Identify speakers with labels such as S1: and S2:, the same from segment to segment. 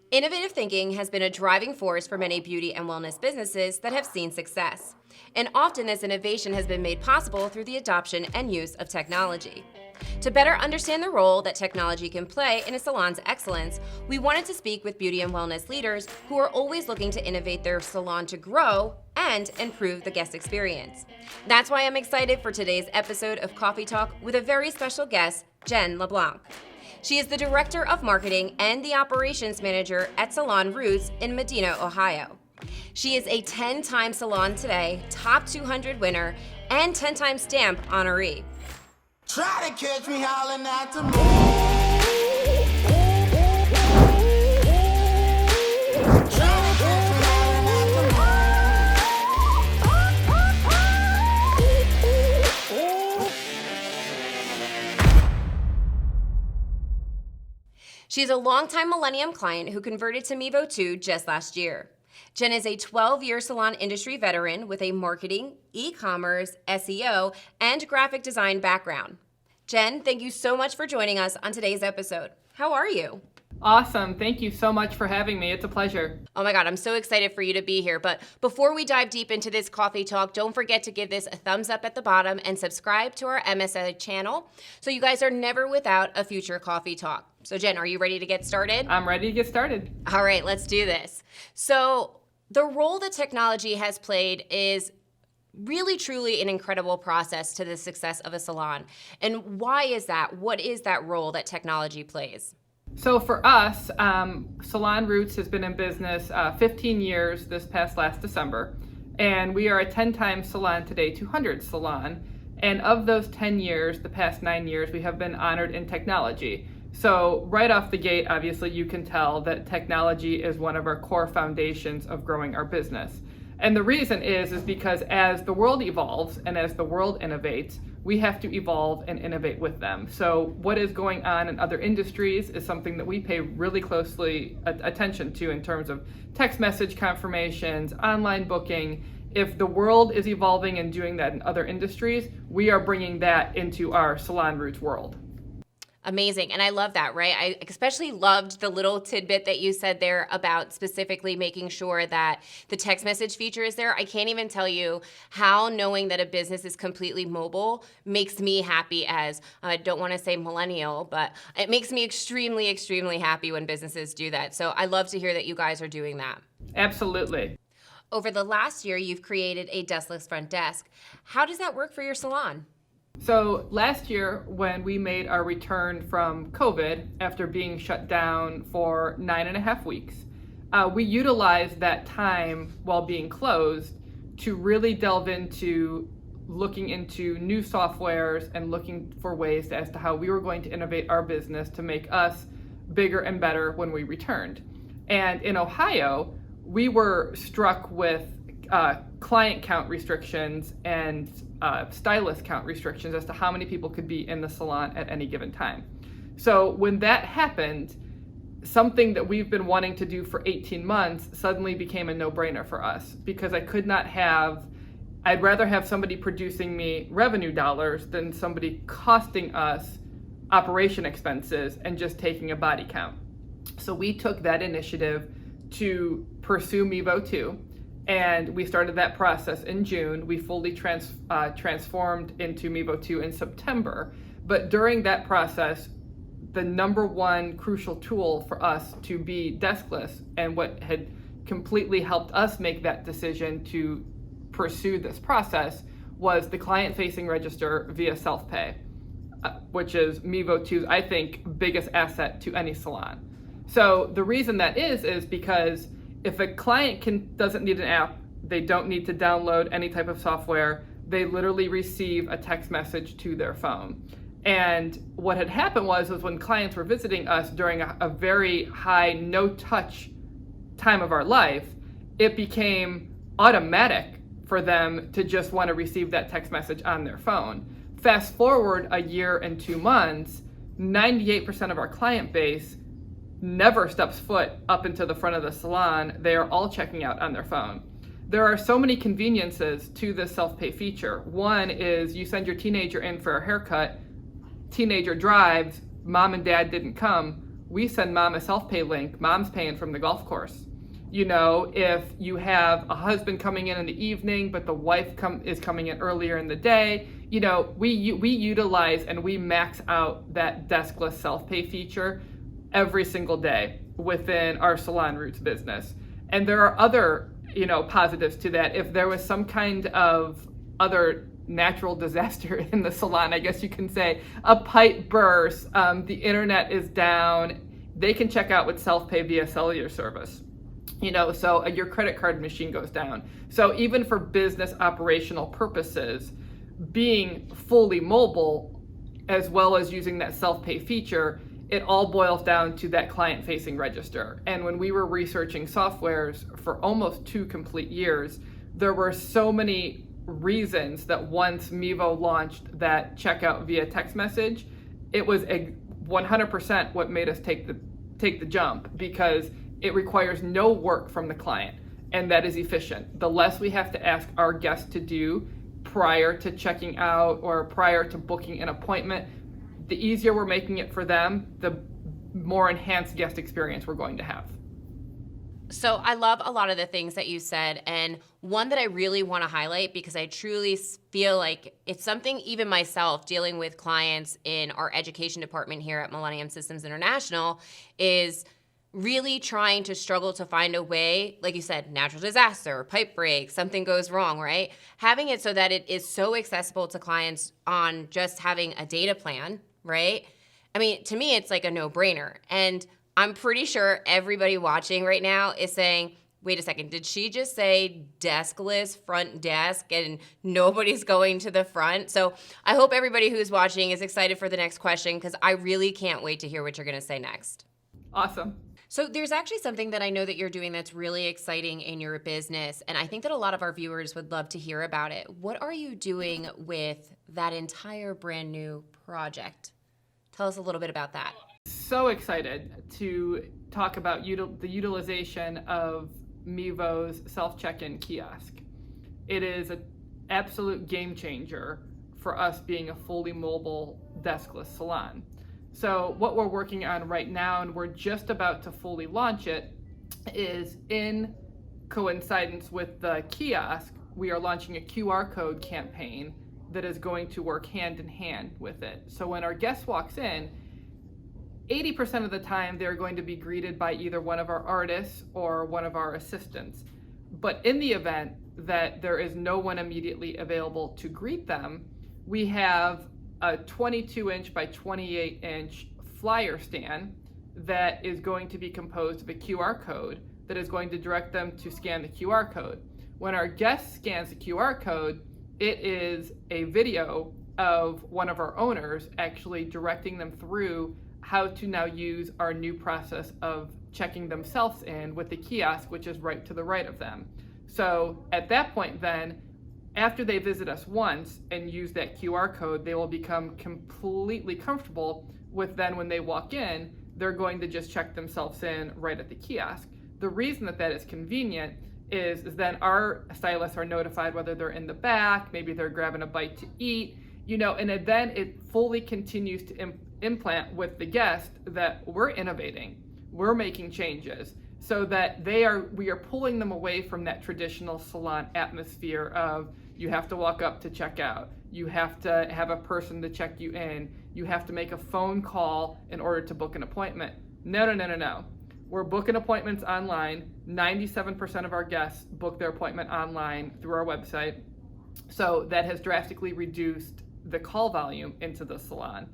S1: Innovative thinking has been a driving force for many beauty and wellness businesses that have seen success. And often this innovation has been made possible through the adoption and use of technology. To better understand the role that technology can play in a salon's excellence, we wanted to speak with beauty and wellness leaders who are always looking to innovate their salon to grow and improve the guest experience. That's why I'm excited for today's episode of Coffee Talk with a very special guest, Jen LeBlanc. She is the Director of Marketing and the Operations Manager at Salon Rootz in Medina, Ohio. She is a 10-time Salon Today Top 200 winner and 10-time Stamp honoree.
S2: Try to catch me howling at the moon.
S1: She's a longtime Millennium client who converted to Meevo 2 just last year. Jen is a 12-year salon industry veteran with a marketing, e-commerce, SEO, and graphic design background. Jen, thank you so much for joining us on today's episode. How are you?
S3: Awesome. Thank you so much for having me. It's a pleasure.
S1: Oh my God, I'm so excited for you to be here. But before we dive deep into this coffee talk, don't forget to give this a thumbs up at the bottom and subscribe to our MSA channel so you guys are never without a future coffee talk. So Jen, are you ready to get started?
S3: I'm ready to get started.
S1: All right, let's do this. So the role that technology has played is really truly an incredible process to the success of a salon. And why is that? What is that role that technology plays?
S3: So for us, Salon Rootz has been in business 15 years this last December, and we are a 10-time Salon Today 200 salon. And of those 10 years, the past 9 years, we have been honored in technology. So right off the gate, obviously, you can tell that technology is one of our core foundations of growing our business. And the reason is because as the world evolves and as the world innovates, we have to evolve and innovate with them. So what is going on in other industries is something that we pay really closely attention to in terms of text message confirmations, online booking. If the world is evolving and doing that in other industries, we are bringing that into our Salon Rootz world.
S1: Amazing. And I love that, right? I especially loved the little tidbit that you said there about specifically making sure that the text message feature is there. I can't even tell you how knowing that a business is completely mobile makes me happy as, I don't want to say millennial, but it makes me extremely, extremely happy when businesses do that. So I love to hear that you guys are doing that.
S3: Absolutely.
S1: Over the last year, you've created a Deskless front desk. How does that work for your salon?
S3: So last year, when we made our return from COVID after being shut down for 9.5 weeks, we utilized that time while being closed to really delve into looking into new softwares and looking for ways as to how we were going to innovate our business to make us bigger and better when we returned. And in Ohio, we were struck with client count restrictions and stylist count restrictions as to how many people could be in the salon at any given time. So when that happened, something that we've been wanting to do for 18 months suddenly became a no-brainer for us, because I'd rather have somebody producing me revenue dollars than somebody costing us operation expenses and just taking a body count. So we took that initiative to pursue Meevo 2. And we started that process in June. We fully transformed into Meevo 2 in September. But during that process, the number one crucial tool for us to be deskless, and what had completely helped us make that decision to pursue this process, was the client-facing register via self-pay, which is Meevo 2's, I think, biggest asset to any salon. So the reason that is because if a client doesn't need an app, they don't need to download any type of software, they literally receive a text message to their phone. And what had happened was when clients were visiting us during a very high no-touch time of our life, it became automatic for them to just want to receive that text message on their phone. Fast forward a year and 2 months, 98% of our client base never steps foot up into the front of the salon. They are all checking out on their phone. There are so many conveniences to this self-pay feature. One is you send your teenager in for a haircut, teenager drives, mom and dad didn't come. we send mom a self-pay link. Mom's paying from the golf course. You know, if you have a husband coming in the evening, but the wife is coming in earlier in the day, you know, we utilize and we max out that deskless self-pay feature every single day within our Salon Rootz business. And there are other, you know, positives to that. If there was some kind of other natural disaster in the salon, I guess you can say, a pipe burst, the internet is down, they can check out with self-pay via cellular service. You know, so your credit card machine goes down. So even for business operational purposes, being fully mobile, as well as using that self-pay feature, it all boils down to that client-facing register. And when we were researching softwares for almost 2 complete years, there were so many reasons that once Meevo launched that checkout via text message, it was 100% what made us take the jump, because it requires no work from the client, and that is efficient. The less we have to ask our guests to do prior to checking out or prior to booking an appointment, the easier we're making it for them, the more enhanced guest experience we're going to have.
S1: So I love a lot of the things that you said, and one that I really want to highlight, because I truly feel like it's something even myself dealing with clients in our education department here at Millennium Systems International is really trying to struggle to find a way, like you said, natural disaster, pipe break, something goes wrong, right? Having it so that it is so accessible to clients on just having a data plan, right? I mean, to me, it's like a no-brainer. And I'm pretty sure everybody watching right now is saying, wait a second, did she just say deskless front desk and nobody's going to the front? So I hope everybody who's watching is excited for the next question, because I really can't wait to hear what you're going to say next.
S3: Awesome.
S1: So there's actually something that I know that you're doing that's really exciting in your business, and I think that a lot of our viewers would love to hear about it. What are you doing with that entire brand new project? Tell us a little bit about that.
S3: So excited to talk about the utilization of Meevo's SelfCheckIn Kiosk. It is an absolute game changer for us being a fully mobile deskless salon. So what we're working on right now, and we're just about to fully launch it, is in coincidence with the kiosk, we are launching a QR code campaign that is going to work hand in hand with it. So when our guest walks in, 80% of the time they're going to be greeted by either one of our artists or one of our assistants. But in the event that there is no one immediately available to greet them, we have a 22-inch by 28-inch flyer stand that is going to be composed of a QR code that is going to direct them to scan the QR code. When our guest scans the QR code, it is a video of one of our owners actually directing them through how to now use our new process of checking themselves in with the kiosk, which is right to the right of them. So at that point then, after they visit us once and use that QR code, they will become completely comfortable with then when they walk in, they're going to just check themselves in right at the kiosk. The reason that is convenient is then our stylists are notified whether they're in the back, maybe they're grabbing a bite to eat, you know, and then it fully continues to implant with the guest that we're innovating, we're making changes, so that we are pulling them away from that traditional salon atmosphere of you have to walk up to check out, you have to have a person to check you in, you have to make a phone call in order to book an appointment. No. We're booking appointments online. 97% of our guests book their appointment online through our website. So that has drastically reduced the call volume into the salon.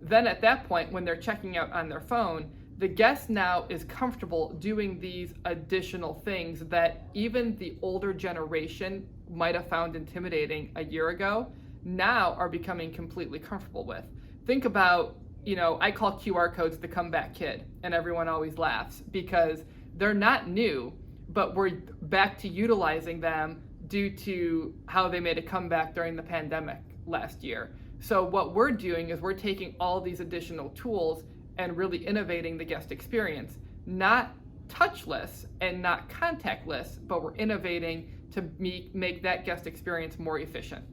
S3: Then at that point, when they're checking out on their phone, the guest now is comfortable doing these additional things that even the older generation might have found intimidating a year ago, now are becoming completely comfortable with. Think about, you know, I call QR codes the comeback kid, and everyone always laughs because they're not new, but we're back to utilizing them due to how they made a comeback during the pandemic last year. So what we're doing is we're taking all these additional tools and really innovating the guest experience, not touchless and not contactless, but we're innovating to make that guest experience more efficient.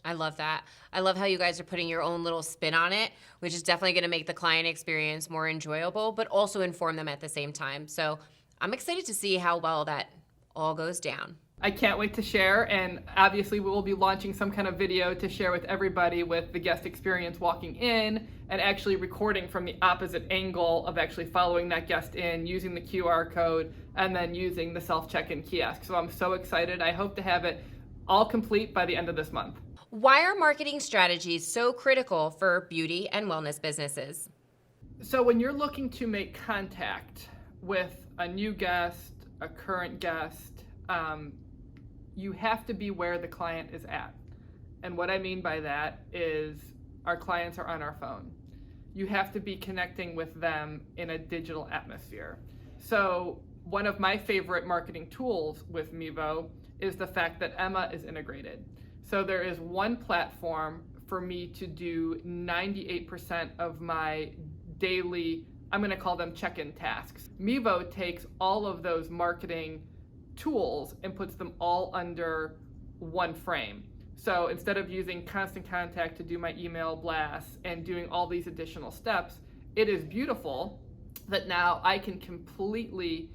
S1: I love that. I love how you guys are putting your own little spin on it, which is definitely going to make the client experience more enjoyable, but also inform them at the same time. So I'm excited to see how well that all goes down.
S3: I can't wait to share, and obviously we will be launching some kind of video to share with everybody with the guest experience walking in and actually recording from the opposite angle of actually following that guest in, using the QR code, and then using the self-check-in kiosk. So I'm so excited. I hope to have it all complete by the end of this month.
S1: Why are marketing strategies so critical for beauty and wellness businesses?
S3: So when you're looking to make contact with a new guest, a current guest, you have to be where the client is at. And what I mean by that is our clients are on our phone. You have to be connecting with them in a digital atmosphere. So one of my favorite marketing tools with Meevo is the fact that Emma is integrated. So there is one platform for me to do 98% of my daily, I'm going to call them check-in tasks. Meevo takes all of those marketing tools and puts them all under one frame. So instead of using Constant Contact to do my email blasts and doing all these additional steps, it is beautiful that now I can completely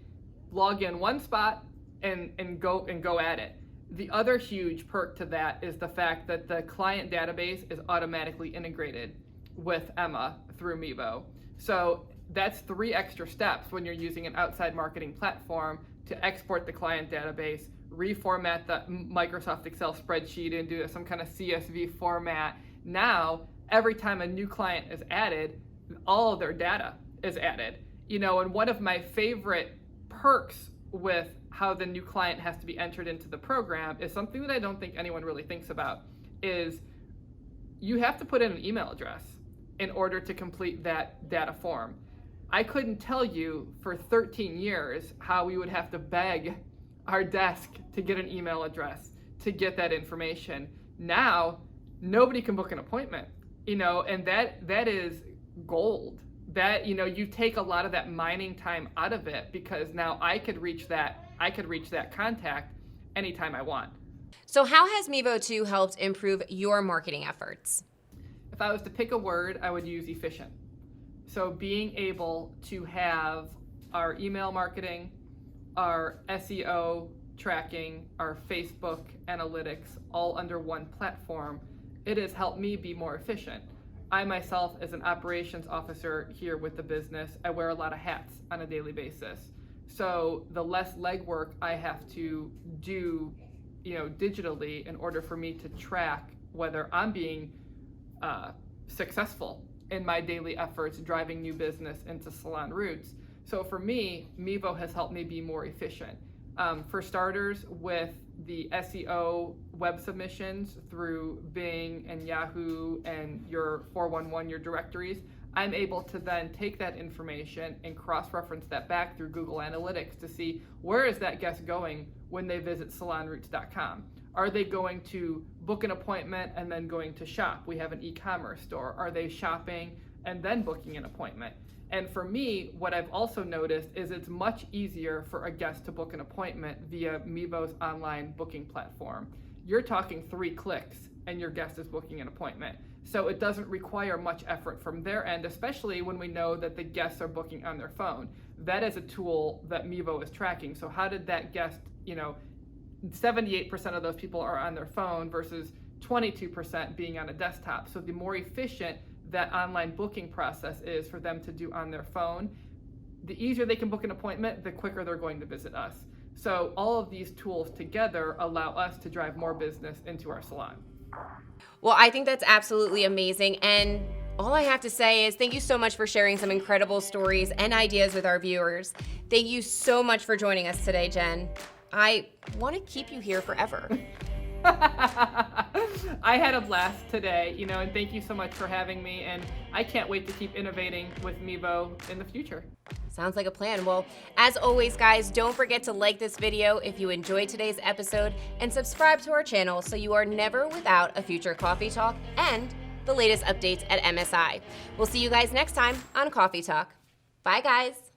S3: log in one spot and go at it. The other huge perk to that is the fact that the client database is automatically integrated with Emma through Meevo. So that's 3 extra steps when you're using an outside marketing platform to export the client database, reformat the Microsoft Excel spreadsheet into some kind of CSV format. Now, every time a new client is added, all of their data is added. And one of my favorite perks with how the new client has to be entered into the program is something that I don't think anyone really thinks about, is you have to put in an email address in order to complete that data form. I couldn't tell you for 13 years how we would have to beg our desk to get an email address to get that information. Now, nobody can book an appointment, and that is gold. That, you take a lot of that mining time out of it, because now I could reach that contact anytime I want.
S1: So how has Meevo 2 helped improve your marketing efforts?
S3: If I was to pick a word, I would use efficient. So being able to have our email marketing, our SEO tracking, our Facebook analytics all under one platform, it has helped me be more efficient. I myself, as an operations officer here with the business, I wear a lot of hats on a daily basis. So the less legwork I have to do, digitally in order for me to track whether I'm being successful in my daily efforts driving new business into Salon Rootz. So for me, Meevo has helped me be more efficient. For starters, with the SEO web submissions through Bing and Yahoo and your 411, your directories, I'm able to then take that information and cross-reference that back through Google Analytics to see where is that guest going when they visit salonrootz.com. Are they going to book an appointment and then going to shop? We have an e-commerce store. Are they shopping and then booking an appointment? And for me, what I've also noticed is it's much easier for a guest to book an appointment via Meevo's online booking platform. You're talking 3 clicks and your guest is booking an appointment. So it doesn't require much effort from their end, especially when we know that the guests are booking on their phone. That is a tool that Meevo is tracking. So how did that guest, 78% of those people are on their phone versus 22% being on a desktop. So the more efficient that online booking process is for them to do on their phone, the easier they can book an appointment, the quicker they're going to visit us. So all of these tools together allow us to drive more business into our salon.
S1: Well, I think that's absolutely amazing. And all I have to say is thank you so much for sharing some incredible stories and ideas with our viewers. Thank you so much for joining us today, Jen. I want to keep you here forever.
S3: I had a blast today, and thank you so much for having me. And I can't wait to keep innovating with Meevo in the future.
S1: Sounds like a plan. Well, as always, guys, don't forget to like this video if you enjoyed today's episode and subscribe to our channel so you are never without a future coffee talk and the latest updates at MSI. We'll see you guys next time on Coffee Talk. Bye, guys.